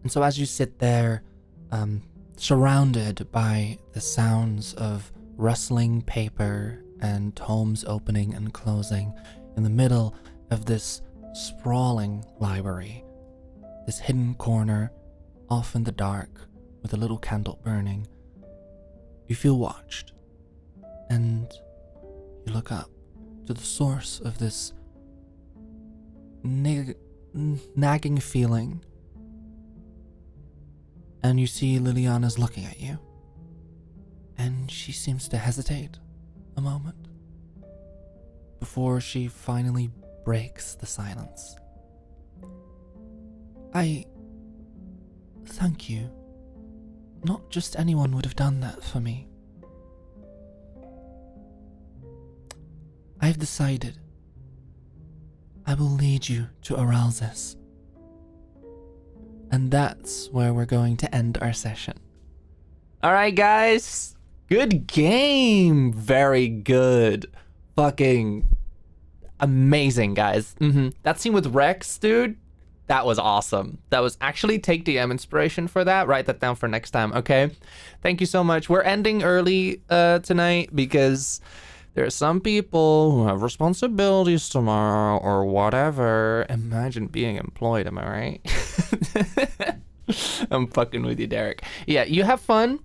And so as you sit there, surrounded by the sounds of rustling paper and tomes opening and closing, in the middle of this sprawling library, this hidden corner, off in the dark, with a little candle burning, you feel watched, and you look up to the source of this nagging feeling, and you see Liliana's looking at you, and she seems to hesitate a moment before she finally breaks the silence. Thank you. Not just anyone would have done that for me. I've decided I will lead you to Aralzis. And that's where we're going to end our session. Alright, guys. Good game. Very good. Fucking amazing, guys. That scene with Rex, dude, that was awesome. That was actually take DM inspiration for that. Write that down for next time, okay? Thank you so much. We're ending early tonight because there are some people who have responsibilities tomorrow or whatever. Imagine being employed, am I right? I'm fucking with you, Derek. Yeah, you have fun.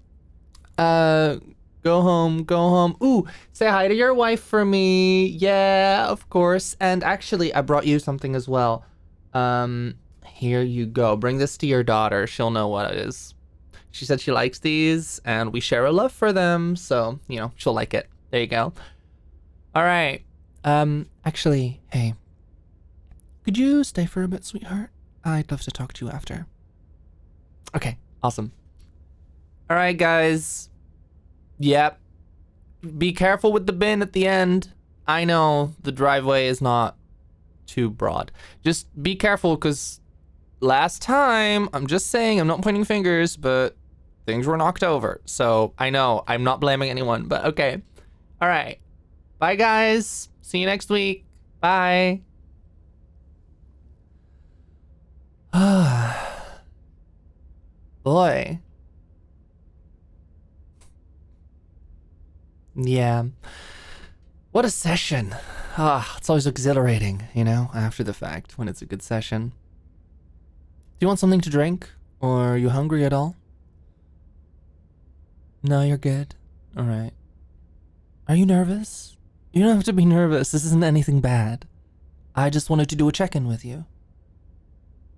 Go home. Ooh, say hi to your wife for me. Yeah, of course. And actually, I brought you something as well. Here you go. Bring this to your daughter. She'll know what it is. She said she likes these, and we share a love for them, so, you know, she'll like it. There you go. All right. Actually, hey. Could you stay for a bit, sweetheart? I'd love to talk to you after. Okay, awesome. All right, guys. Yep. Be careful with the bin at the end. I know the driveway is not too broad. Just be careful, because last time, I'm just saying, I'm not pointing fingers, but things were knocked over. So I know I'm not blaming anyone, but okay. All right. Bye, guys. See you next week. Bye. Boy. Yeah. What a session. It's always exhilarating, you know, after the fact, when it's a good session. Do you want something to drink? Or are you hungry at all? No, you're good. All right. Are you nervous? You don't have to be nervous. This isn't anything bad. I just wanted to do a check-in with you.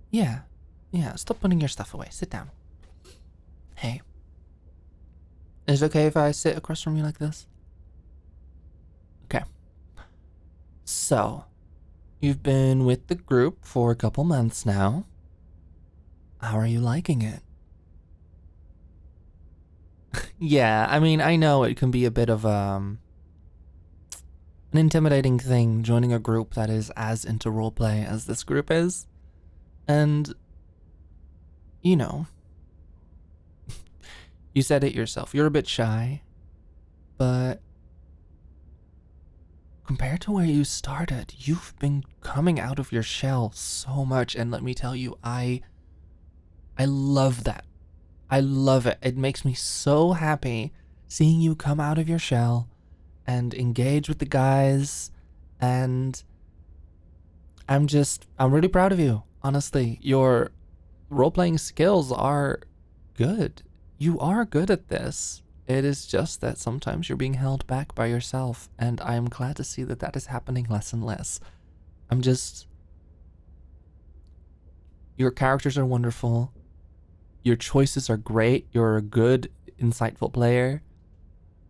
Yeah. Stop putting your stuff away. Sit down. Hey. Is it okay if I sit across from you like this? Okay. So, you've been with the group for a couple months now. How are you liking it? Yeah, I mean, I know it can be a bit of an intimidating thing joining a group that is as into roleplay as this group is. And, you know, you said it yourself, you're a bit shy, but compared to where you started, you've been coming out of your shell so much, and let me tell you, I love that. I love it. It makes me so happy seeing you come out of your shell and engage with the guys, and I'm really proud of you. Honestly, your role-playing skills are good. You are good at this. It is just that sometimes you're being held back by yourself, and I'm glad to see that that is happening less and less. Your characters are wonderful. Your choices are great. You're a good, insightful player.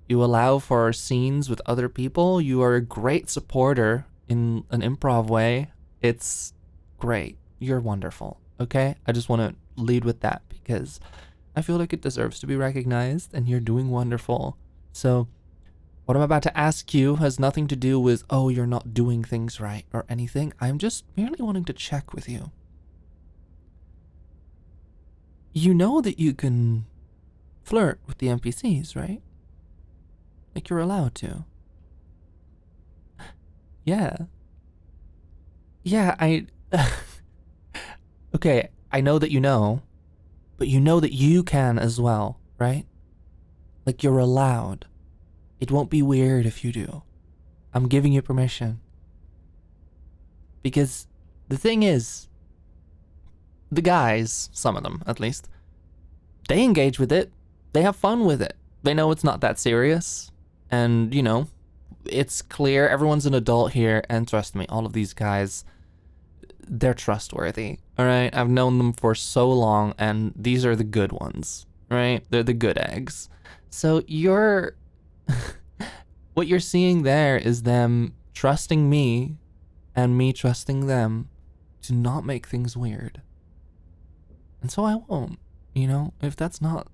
You allow for scenes with other people. You are a great supporter in an improv way. It's great. You're wonderful. Okay? I just want to lead with that because I feel like it deserves to be recognized, and you're doing wonderful. So what I'm about to ask you has nothing to do with, oh, you're not doing things right or anything. I'm just merely wanting to check with you. You know that you can flirt with the NPCs, right? Like you're allowed to. Yeah. Yeah, okay, I know that you know, But you know that you can as well, right? Like, you're allowed. It won't be weird if you do. I'm giving you permission. Because the thing is, the guys, some of them at least, they engage with it. They have fun with it. They know it's not that serious. And, you know, it's clear everyone's an adult here. And trust me, all of these guys, they're trustworthy. All right? I've known them for so long, and these are the good ones, right? They're the good eggs. So you're... what you're seeing there is them trusting me and me trusting them to not make things weird. And so I won't, you know, if it's not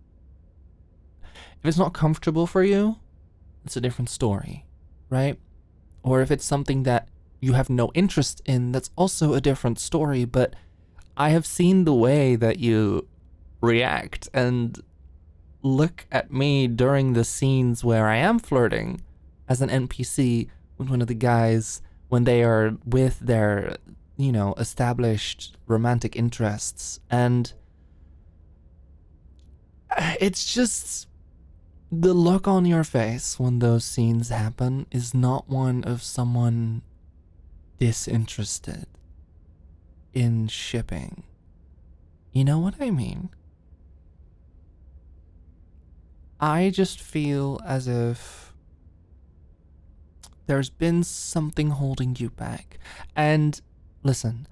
comfortable for you, it's a different story, right? Or if it's something that you have no interest in, that's also a different story. But I have seen the way that you react and look at me during the scenes where I am flirting as an NPC with one of the guys when they are with their, you know, established romantic interests. And it's just the look on your face when those scenes happen is not one of someone disinterested in shipping. You know what I mean? I just feel as if there's been something holding you back. And listen,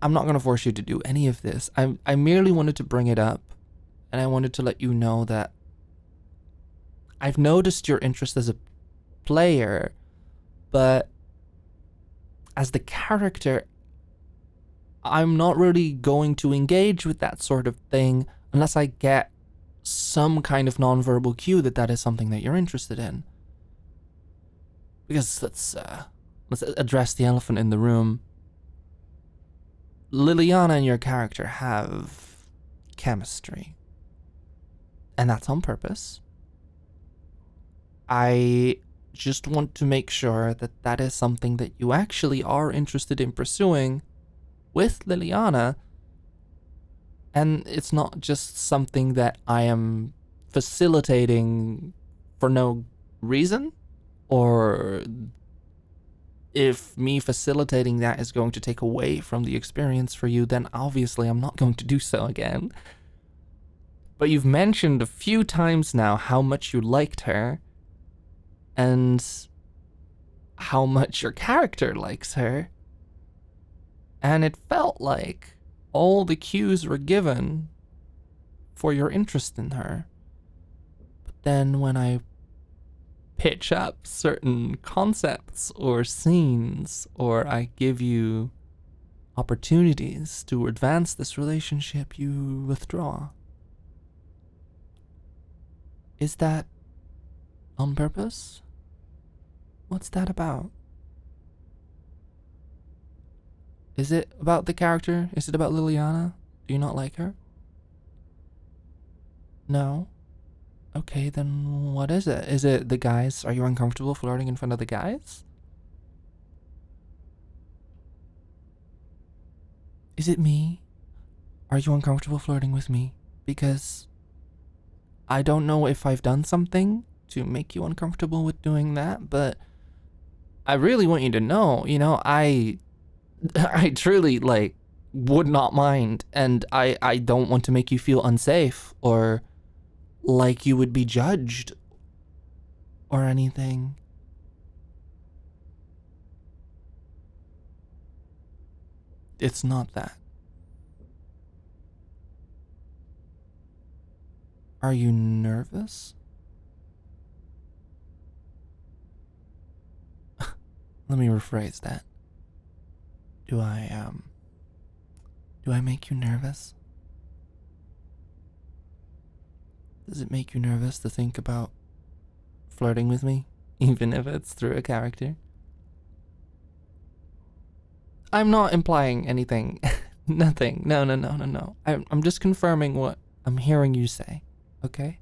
I'm not going to force you to do any of this. I merely wanted to bring it up, and I wanted to let you know that I've noticed your interest as a player, but as the character, I'm not really going to engage with that sort of thing unless I get some kind of nonverbal cue that that is something that you're interested in. Because let's address the elephant in the room. Liliana and your character have chemistry. And that's on purpose. I just want to make sure that that is something that you actually are interested in pursuing with Liliana. And it's not just something that I am facilitating for no reason. Or if me facilitating that is going to take away from the experience for you, then obviously I'm not going to do so again. But you've mentioned a few times now how much you liked her and how much your character likes her. And it felt like all the cues were given for your interest in her. But then when I pitch up certain concepts or scenes, or I give you opportunities to advance this relationship, you withdraw. Is that on purpose? What's that about? Is it about the character? Is it about Liliana? Do you not like her? No? Okay, then what is it? Is it the guys? Are you uncomfortable flirting in front of the guys? Is it me? Are you uncomfortable flirting with me? Because I don't know if I've done something to make you uncomfortable with doing that, but I really want you to know, you know, I truly, like, would not mind, and I don't want to make you feel unsafe or like you would be judged or anything. It's not that. Are you nervous? Let me rephrase that. Do I make you nervous? Does it make you nervous to think about flirting with me, even if it's through a character? I'm not implying anything. Nothing. No. I'm just confirming what I'm hearing you say, okay?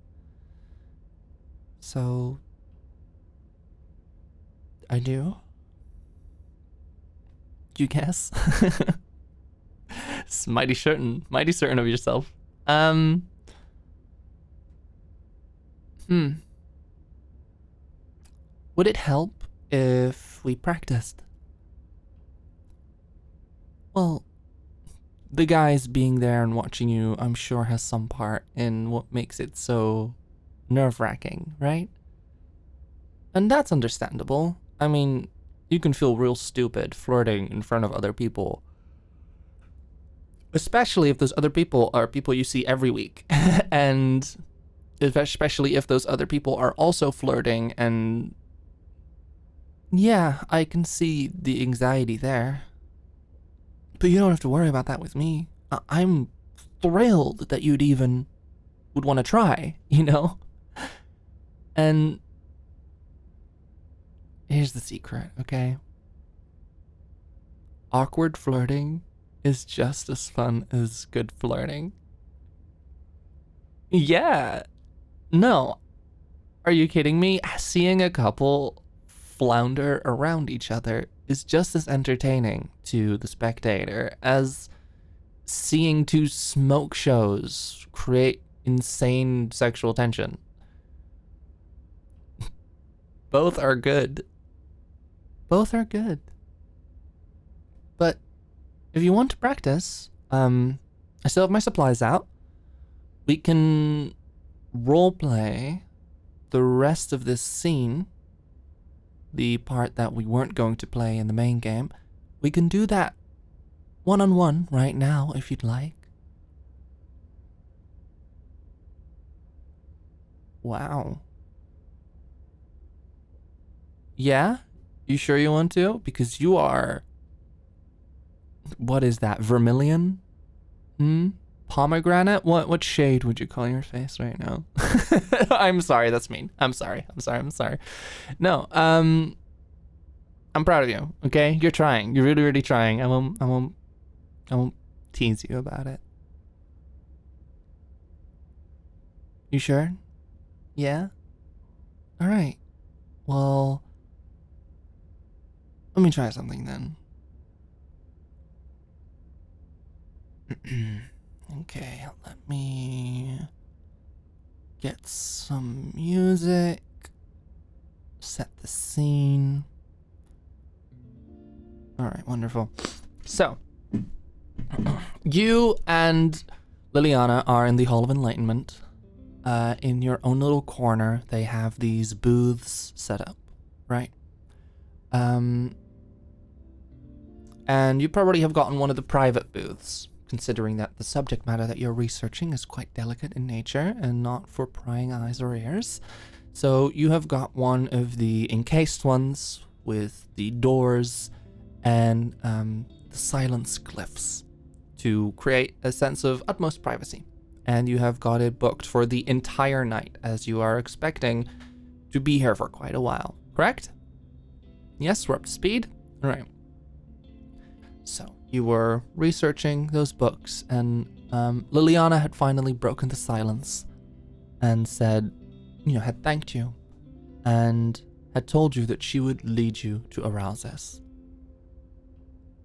So, I do? You guess? It's mighty certain of yourself. Would it help if we practiced? Well, the guys being there and watching you, I'm sure, has some part in what makes it so nerve-wracking, right? And that's understandable. I mean, you can feel real stupid flirting in front of other people. Especially if those other people are people you see every week. And especially if those other people are also flirting, and yeah, I can see the anxiety there. But you don't have to worry about that with me. I'm thrilled that you'd even would want to try, you know? And here's the secret, okay? Awkward flirting is just as fun as good flirting. Yeah. No. Are you kidding me? Seeing a couple flounder around each other is just as entertaining to the spectator as seeing two smoke shows create insane sexual tension. Both are good. Both are good. But if you want to practice, I still have my supplies out. We can roleplay the rest of this scene, the part that we weren't going to play in the main game. We can do that one-on-one right now if you'd like. Wow. Yeah? You sure you want to? Because you are... What is that? Vermilion? Pomegranate? What shade would you call your face right now? I'm sorry, that's mean. I'm sorry. No, I'm proud of you, okay? You're trying. You're really, really trying. I won't tease you about it. You sure? Yeah? Alright. Well, let me try something then. Okay, let me get some music, set the scene. Alright, wonderful. So, you and Liliana are in the Hall of Enlightenment. In your own little corner, they have these booths set up, right? And you probably have gotten one of the private booths, considering that the subject matter that you're researching is quite delicate in nature and not for prying eyes or ears. So you have got one of the encased ones with the doors and the silence glyphs to create a sense of utmost privacy. And you have got it booked for the entire night, as you are expecting to be here for quite a while, correct? Yes, we're up to speed? All right. So, you were researching those books, and Liliana had finally broken the silence and said, had thanked you, and had told you that she would lead you to Arouses.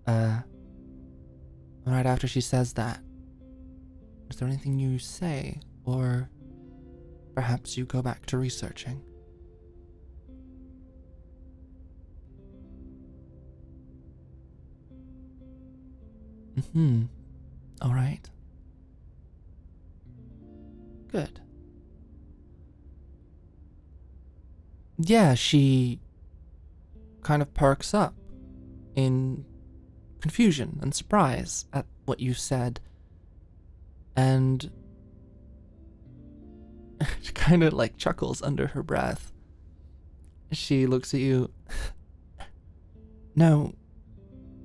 Right after she says that, is there anything you say, or perhaps you go back to researching? All right. Good. Yeah, she kind of perks up in confusion and surprise at what you said. And she kind of like chuckles under her breath. She looks at you. No,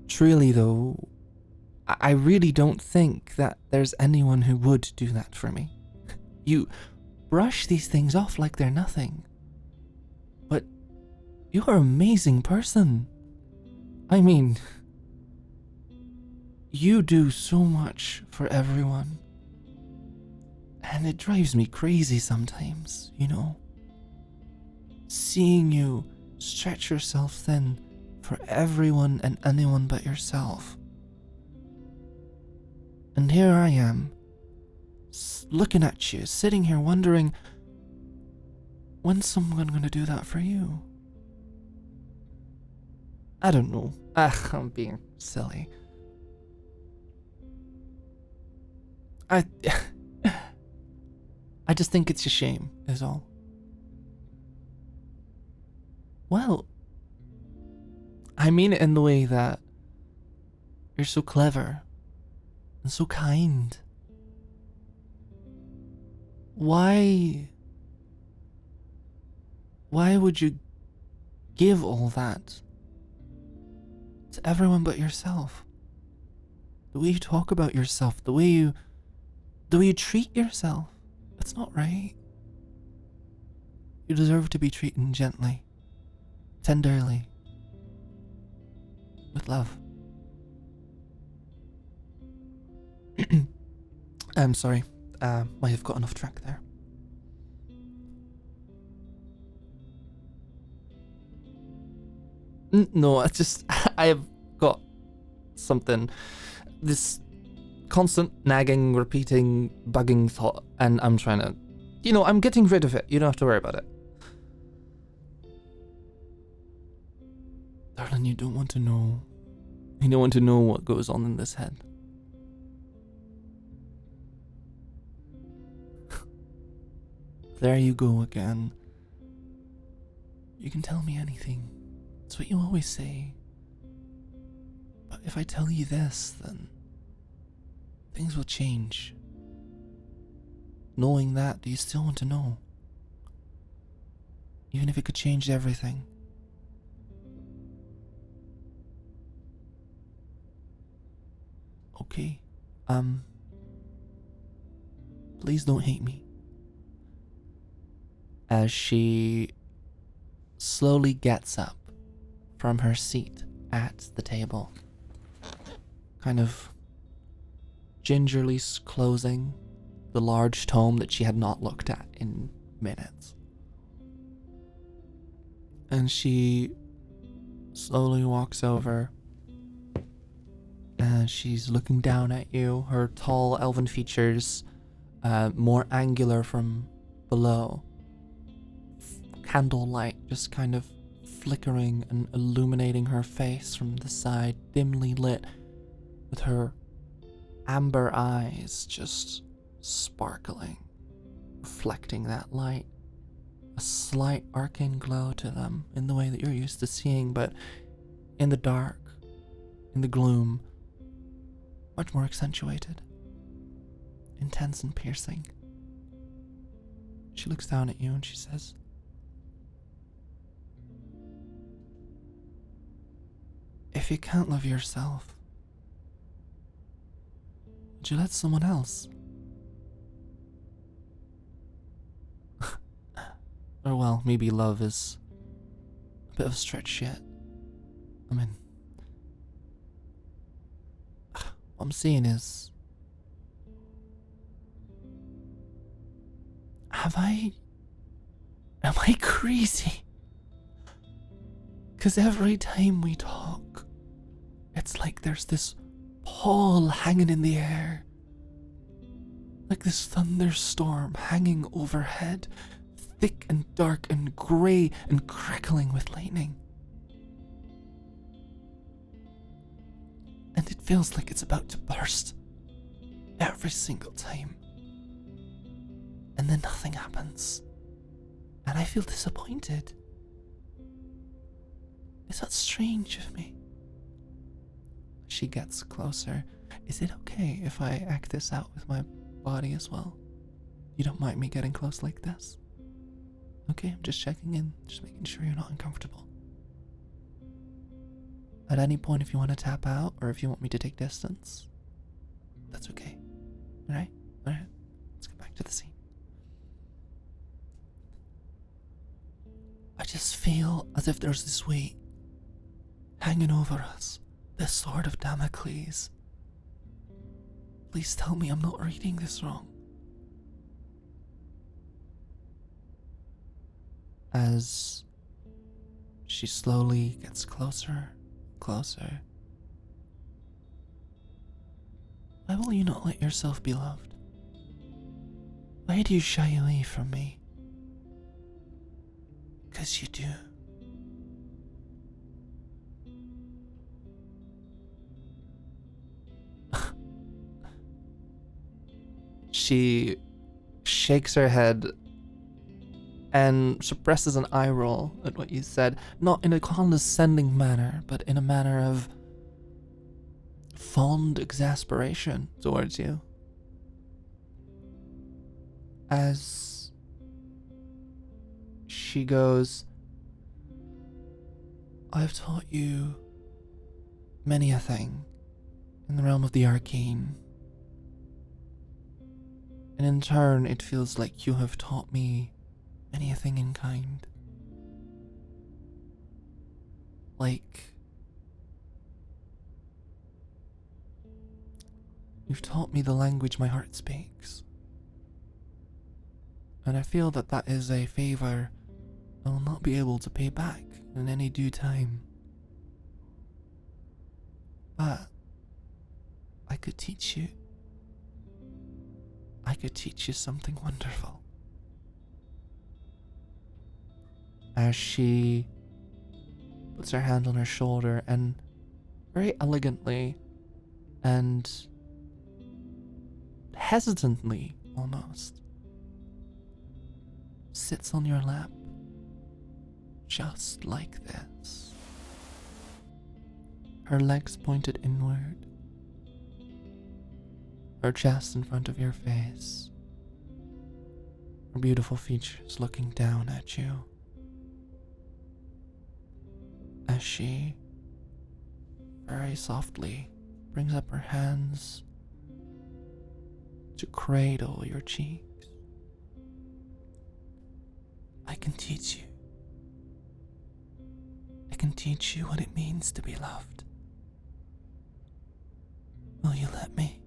truly though, I really don't think that there's anyone who would do that for me. You brush these things off like they're nothing. But you're an amazing person. I mean, you do so much for everyone. And it drives me crazy sometimes, Seeing you stretch yourself thin for everyone and anyone but yourself. And here I am, looking at you, sitting here wondering, when's someone gonna do that for you? I don't know. I'm being silly. I just think it's a shame, is all. Well, I mean it in the way that you're so clever and so kind. Why would you give all that to everyone but yourself? The way you talk about yourself, the way you treat yourself, it's not right. You deserve to be treated gently, tenderly, with love. I'm sorry, might have got off track there. No, it's just, I have got something, this constant nagging, repeating, bugging thought, and I'm trying to, I'm getting rid of it. You don't have to worry about it. Darling, you don't want to know. You don't want to know what goes on in this head. There you go again. You can tell me anything. It's what you always say. But if I tell you this, then things will change. Knowing that, do you still want to know? Even if it could change everything. Okay. Please don't hate me. As she slowly gets up from her seat at the table, kind of gingerly closing the large tome that she had not looked at in minutes. And she slowly walks over and she's looking down at you, her tall elven features more angular from below. Candlelight just kind of flickering and illuminating her face from the side, dimly lit, with her amber eyes just sparkling, reflecting that light. A slight arcane glow to them in the way that you're used to seeing, but in the dark, in the gloom, much more accentuated, intense and piercing. She looks down at you and she says, if you can't love yourself, would you let someone else? Or well, maybe love is a bit of a stretch yet. I mean, what I'm saying is, am I crazy? 'Cause every time we talk, it's like there's this pall hanging in the air. Like this thunderstorm hanging overhead, thick and dark and grey and crackling with lightning. And it feels like it's about to burst every single time. And then nothing happens. And I feel disappointed. Is that strange of me? She gets closer. Is it okay if I act this out with my body as well? You don't mind me getting close like this? Okay, I'm just checking in, just making sure you're not uncomfortable. At any point, if you want to tap out or if you want me to take distance, that's okay. Alright? Alright. Let's get back to the scene. I just feel as if there's this weight hanging over us, this sword of Damocles. Please tell me I'm not reading this wrong. As she slowly gets closer, closer, Why will you not let yourself be loved? Why do you shy away from me? 'Cause you do. She shakes her head and suppresses an eye roll at what you said, not in a condescending manner, but in a manner of fond exasperation towards you. As she goes, I've taught you many a thing in the realm of the arcane. And in turn, it feels like you have taught me many a thing in kind. Like, you've taught me the language my heart speaks. And I feel that that is a favor I will not be able to pay back in any due time. But I could teach you. I could teach you something wonderful. As she puts her hand on her shoulder and very elegantly and hesitantly almost sits on your lap just like this. Her legs pointed inward, her chest in front of your face, her beautiful features looking down at you. As she very softly brings up her hands to cradle your cheeks. I can teach you. I can teach you what it means to be loved. Will you let me?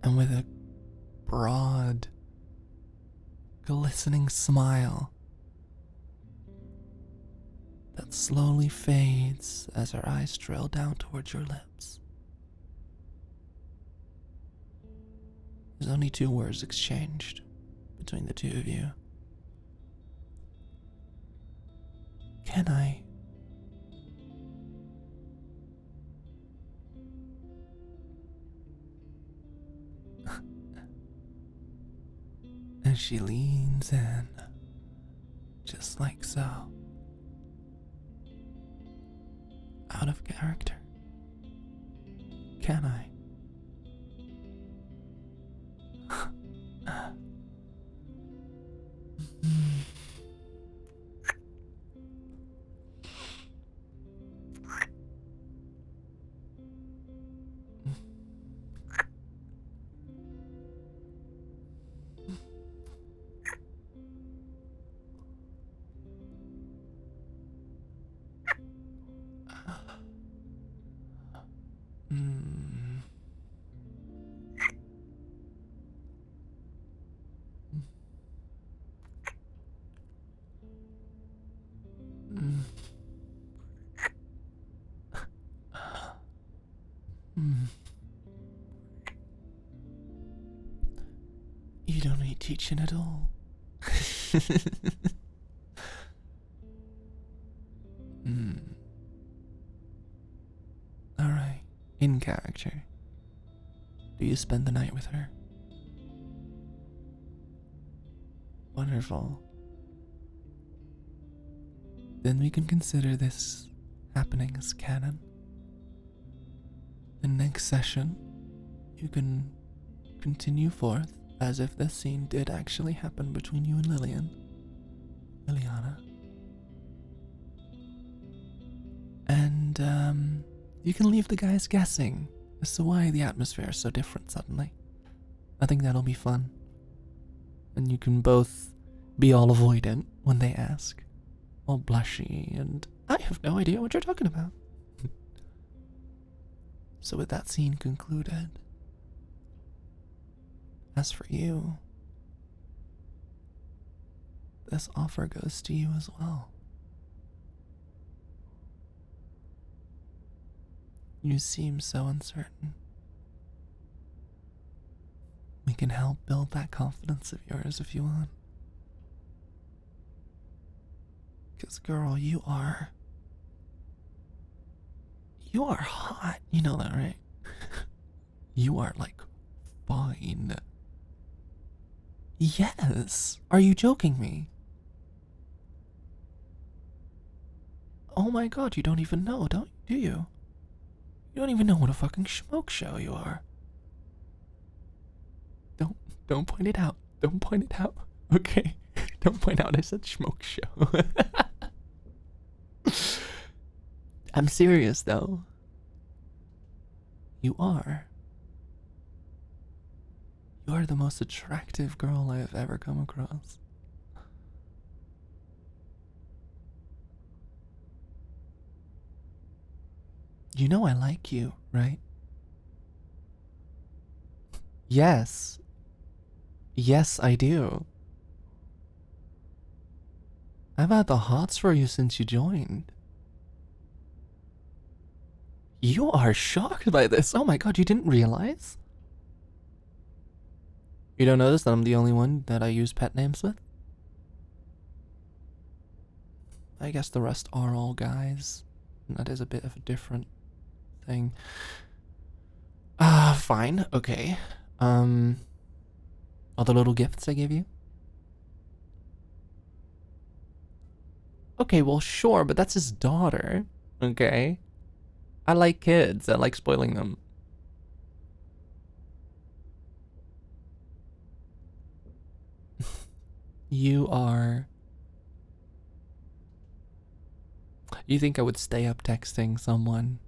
And with a broad, glistening smile that slowly fades as her eyes trail down towards your lips, there's only 2 words exchanged between the 2 of you. Can I? And she leans in, just like so. Out of character. Can I? You don't need teaching at all. Alright, in character. Do you spend the night with her? Wonderful. Then we can consider this happening as canon. The next session, you can continue forth as if this scene did actually happen between you and Liliana. And you can leave the guys guessing as to why the atmosphere is so different suddenly. I think that'll be fun. And you can both be all avoidant when they ask, all blushy, and I have no idea what you're talking about. So with that scene concluded, as for you, this offer goes to you as well. You seem so uncertain. We can help build that confidence of yours if you want. Because, girl, you are hot. You know that, right? You are, like, fine. Yes. Are you joking me? Oh my god, you don't even know, do you? You don't even know what a fucking smoke show you are. Don't point it out. Don't point it out. Okay. Don't point out I said smoke show. I'm serious though. You are. You are the most attractive girl I have ever come across. You know I like you, right? Yes. Yes, I do. I've had the hots for you since you joined. You are shocked by this. Oh my god, you didn't realize? You don't notice that I'm the only one that I use pet names with? I guess the rest are all guys. That is a bit of a different thing. Fine, okay. All the little gifts I gave you? Okay, well, sure, but that's his daughter, okay? I like kids, I like spoiling them. You are... You think I would stay up texting someone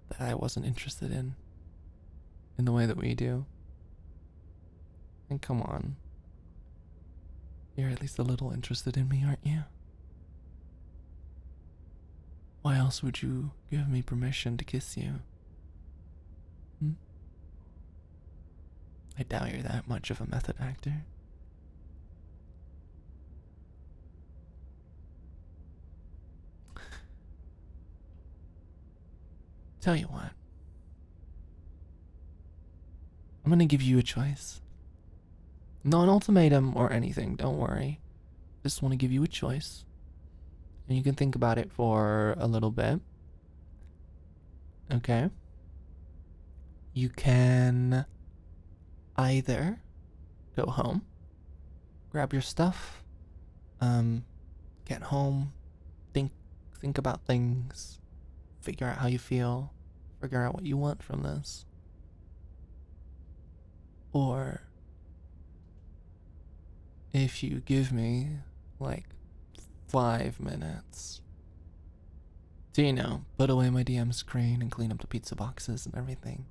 that I wasn't interested in the way that we do? And come on. You're at least a little interested in me, aren't you? Why else would you give me permission to kiss you? Hmm? I doubt you're that much of a method actor. Tell you what. I'm gonna give you a choice. No an ultimatum or anything, don't worry. Just want to give you a choice. And you can think about it for a little bit. Okay? You can either go home, grab your stuff, get home, think about things, figure out how you feel, figure out what you want from this. Or if you give me like 5 minutes to, you know, put away my DM screen and clean up the pizza boxes and everything.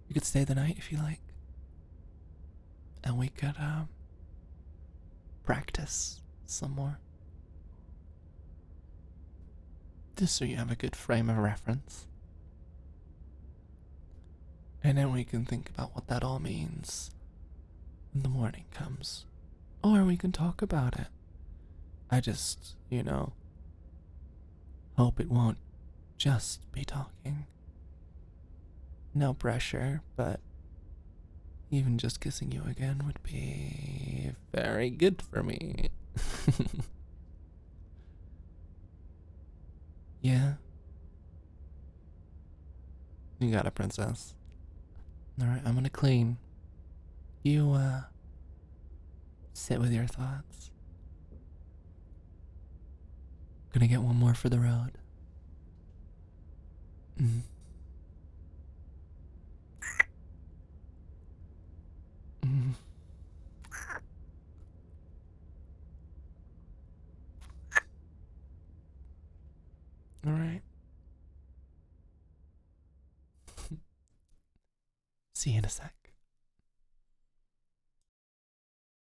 You could stay the night if you like. And we could practice some more. Just so you have a good frame of reference. And then we can think about what that all means when the morning comes. Or we can talk about it. I just, you know, hope it won't just be talking. No pressure, but even just kissing you again would be very good for me. Yeah? You got it, princess. Alright, I'm gonna clean. You, sit with your thoughts. Gonna get one more for the road. Mm. Mm. Alright. See you in a sec.